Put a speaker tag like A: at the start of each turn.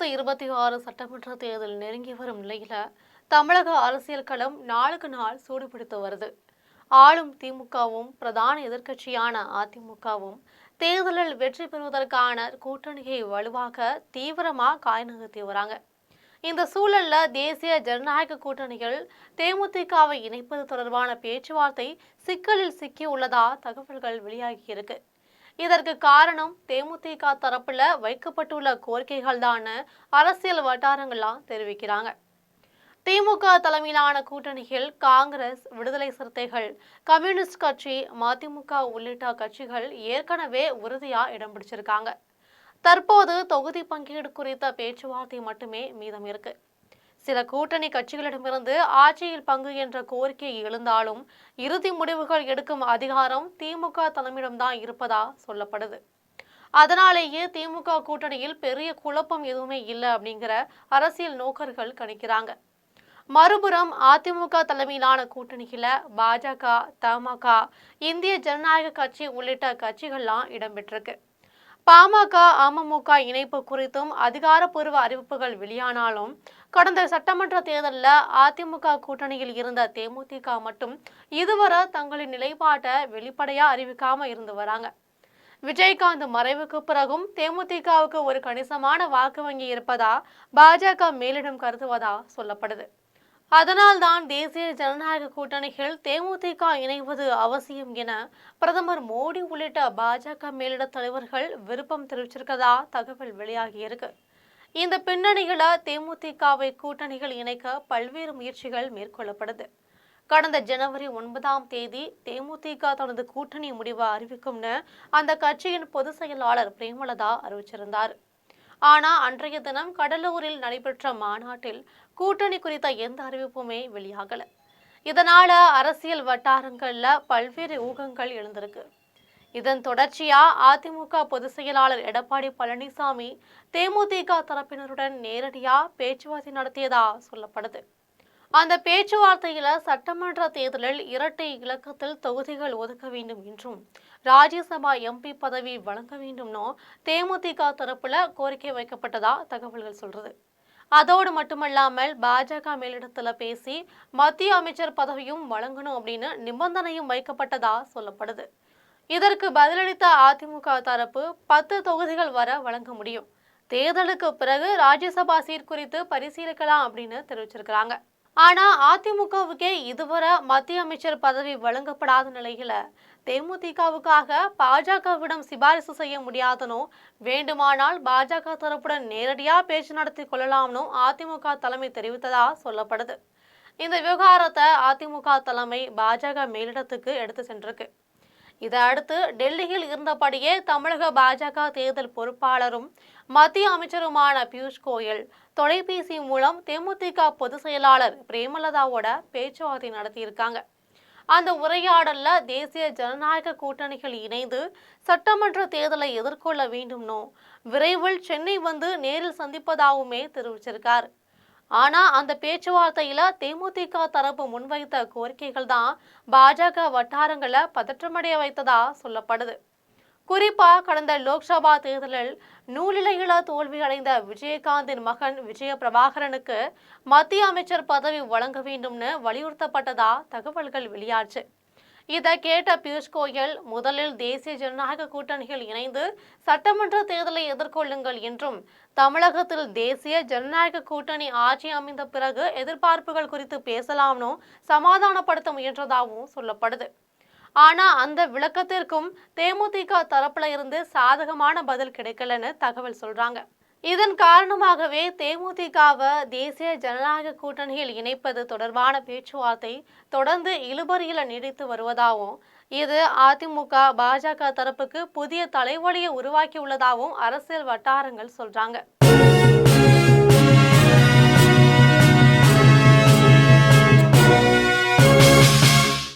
A: 2026 சட்டமன்ற தேர்தல் நெருங்கி வரும் நிலையில தமிழக அரசியல் களம் நாளுக்கு நாள் சூடுபிடித்து வருது. ஆளும் திமுகவும் பிரதான எதிர்க்கட்சியான அதிமுகவும் தேர்தலில் வெற்றி பெறுவதற்கான கூட்டணியை வலுவாக தீவிரமா காய் நகர்த்தி வராங்க. இந்த சூழல்ல தேசிய ஜனநாயக கூட்டணிகள் தேமுதிகவை இணைப்பது தொடர்பான பேச்சுவார்த்தை சிக்கலில் சிக்கியுள்ளதா தகவல்கள் வெளியாகியிருக்கு. இதற்கு காரணம் தேமுதிக தரப்புல வைக்கப்பட்டுள்ள கோரிக்கைகள் தான் அரசியல் வட்டாரங்கள்லாம் தெரிவிக்கிறாங்க. திமுக தலைமையிலான கூட்டணியில் காங்கிரஸ், விடுதலை சிறுத்தைகள், கம்யூனிஸ்ட் கட்சி, மதிமுக உள்ளிட்ட கட்சிகள் ஏற்கனவே உறுதியா இடம் பிடிச்சிருக்காங்க. தற்போது தொகுதி பங்கீடு குறித்த பேச்சுவார்த்தை மட்டுமே மீதம் இருக்கு. சில கூட்டணி கட்சிகளிடமிருந்து ஆட்சியில் பங்கு என்ற கோரிக்கை எழுந்தாலும் இறுதி முடிவுகள் எடுக்கும் அதிகாரம் திமுக தலைமையிடம்தான் இருப்பதா சொல்லப்படுது. அதனாலேயே திமுக கூட்டணியில் பெரிய குழப்பம் எதுவுமே இல்லை அப்படிங்கிற அரசியல் நோக்கர்கள் கணிக்கிறாங்க. மறுபுறம் அதிமுக தலைமையிலான கூட்டணியில பாஜக, தமாக, இந்திய ஜனநாயக கட்சி உள்ளிட்ட கட்சிகள்லாம் இடம்பெற்றிருக்கு. பாமக, அமமுக இணைப்பு குறித்தும் அதிகாரப்பூர்வ அறிவிப்புகள் வெளியானாலும் கடந்த சட்டமன்ற தேர்தலில் அதிமுக கூட்டணியில் இருந்த தேமுதிக மட்டும் இதுவரை தங்களின் நிலைப்பாட்டை வெளிப்படையா அறிவிக்காம இருந்து வராங்க. விஜயகாந்த் மறைவுக்கு பிறகும் தேமுதிகவுக்கு ஒரு கணிசமான வாக்கு வங்கி இருப்பதா பாஜக மேலிடம் கருதுவதா சொல்லப்படுது. அதனால்தான் தேசிய ஜனநாயக கூட்டணியில் தேமுதிக இணைவது அவசியம் என பிரதமர் மோடி உள்ளிட்ட பாஜக மேலிட தலைவர்கள் விருப்பம் தெரிவிச்சிருக்கதா தகவல் வெளியாகியிருக்கு. இந்த பின்னணியில தேமுதிகவை கூட்டணிகள் இணைக்க பல்வேறு முயற்சிகள் மேற்கொள்ளப்படுது. கடந்த ஜனவரி 9ஆம் தேதி தேமுதிக தனது கூட்டணி முடிவை அறிவிக்கும்னு அந்த கட்சியின் பொதுச் செயலாளர் பிரேமலதா அறிவிச்சிருந்தார். ஆனா அன்றைய தினம் கடலூரில் நடைபெற்ற மாநாட்டில் கூட்டணி குறித்த எந்த அறிவிப்புமே வெளியாகல. இதனால அரசியல் வட்டாரங்கள்ல பல்வேறு ஊகங்கள் எழுந்திருக்கு. இதன் தொடர்ச்சியா அதிமுக பொதுச் செயலாளர் எடப்பாடி பழனிசாமி தேமுதிக தரப்பினருடன் நேரடியா பேச்சுவார்த்தை நடத்தியதா சொல்லப்படுது. அந்த பேச்சுவார்த்தையில சட்டமன்ற தேர்தலில் இரட்டை இலக்கத்தில் தொகுதிகள் ஒதுக்க வேண்டும் என்றும் ராஜ்யசபா எம்பி பதவி வழங்க வேண்டும்னோ தேமுதிக தரப்புல கோரிக்கை வைக்கப்பட்டதா தகவல்கள் சொல்றது. அதோடு மட்டுமல்லாமல் பாஜக மேலிடத்துல பேசி மத்திய அமைச்சர் பதவியும் வழங்கணும் அப்படின்னு நிபந்தனையும் வைக்கப்பட்டதா சொல்லப்படுது. இதற்கு பதிலளித்த அதிமுக தரப்பு 10 தொகுதிகள் வர வழங்க முடியும், தேர்தலுக்கு பிறகு ராஜ்யசபா சீட் குறித்து பரிசீலிக்கலாம் அப்படின்னு தெரிவிச்சிருக்கிறாங்க. ஆனா அதிமுகவுக்கே இதுவரை மத்திய அமைச்சர் பதவி வழங்கப்படாத நிலையில தேமுதிகவுக்காக பாஜகவிடம் சிபாரிசு செய்ய முடியாதனோ, வேண்டுமானால் பாஜக தரப்புடன் நேரடியா பேச்சு நடத்தி கொள்ளலாம்னு அதிமுக தலைமை தெரிவித்ததா சொல்லப்படுது. இந்த விவகாரத்தை அதிமுக தலைமை பாஜக மேலிடத்துக்கு எடுத்து சென்றிருக்கு. இதை அடுத்து டெல்லியில் இருந்தபடியே தமிழக பாஜக தேர்தல் பொறுப்பாளரும் மத்திய அமைச்சருமான பியூஷ் கோயல் தொலைபேசி மூலம் தேமுதிக பொதுச் செயலாளர் பிரேமலதாவோட பேச்சுவார்த்தை நடத்தியிருக்காங்க. அந்த உரையாடல்ல தேசிய ஜனநாயக கூட்டணிகள் இணைந்து சட்டமன்ற தேர்தலை எதிர்கொள்ள வேண்டும்னோ விரைவில் சென்னை வந்து நேரில் சந்திப்பதாகவுமே தெரிவிச்சிருக்காரு. ஆனா அந்த பேச்சுவார்த்தையில தேமுதிக தரப்பு முன்வைத்த கோரிக்கைகள் தான் பாஜக வட்டாரங்களை பதற்றமடைய வைத்ததா சொல்லப்படுது. குறிப்பா கடந்த லோக்சபா தேர்தலில் நூலிலையில தோல்வி அடைந்த விஜயகாந்தின் மகன் விஜய பிரபாகரனுக்கு மத்திய அமைச்சர் பதவி வழங்க வேண்டும்னு வலியுறுத்தப்பட்டதா தகவல்கள் வெளியாச்சு. இதை கேட்ட பியூஷ் கோயல் முதலில் தேசிய ஜனநாயக கூட்டணிகள் இணைந்து சட்டமன்ற தேர்தலை எதிர்கொள்ளுங்கள் என்றும் தமிழகத்தில் தேசிய ஜனநாயக கூட்டணி ஆட்சி அமைந்த பிறகு எதிர்பார்ப்புகள் குறித்து பேசலாம்னு சமாதானப்படுத்த முயன்றதாகவும் சொல்லப்படுது. ஆனா அந்த விளக்கத்திற்கும் தேமுதிக தரப்புல இருந்து சாதகமான பதில் கிடைக்கலன்னு தகவல் சொல்றாங்க. இதன் காரணமாகவே தேமுதிகவை தேசிய ஜனநாயக கூட்டணியில் இணைப்பது தொடர்பான பேச்சுவார்த்தை தொடர்ந்து இழுபறியில நீடித்து வருவதாகவும் இது அதிமுக பாஜக தரப்புக்கு புதிய தலைவலியை உருவாக்கியுள்ளதாகவும் அரசியல் வட்டாரங்கள் சொல்றாங்க.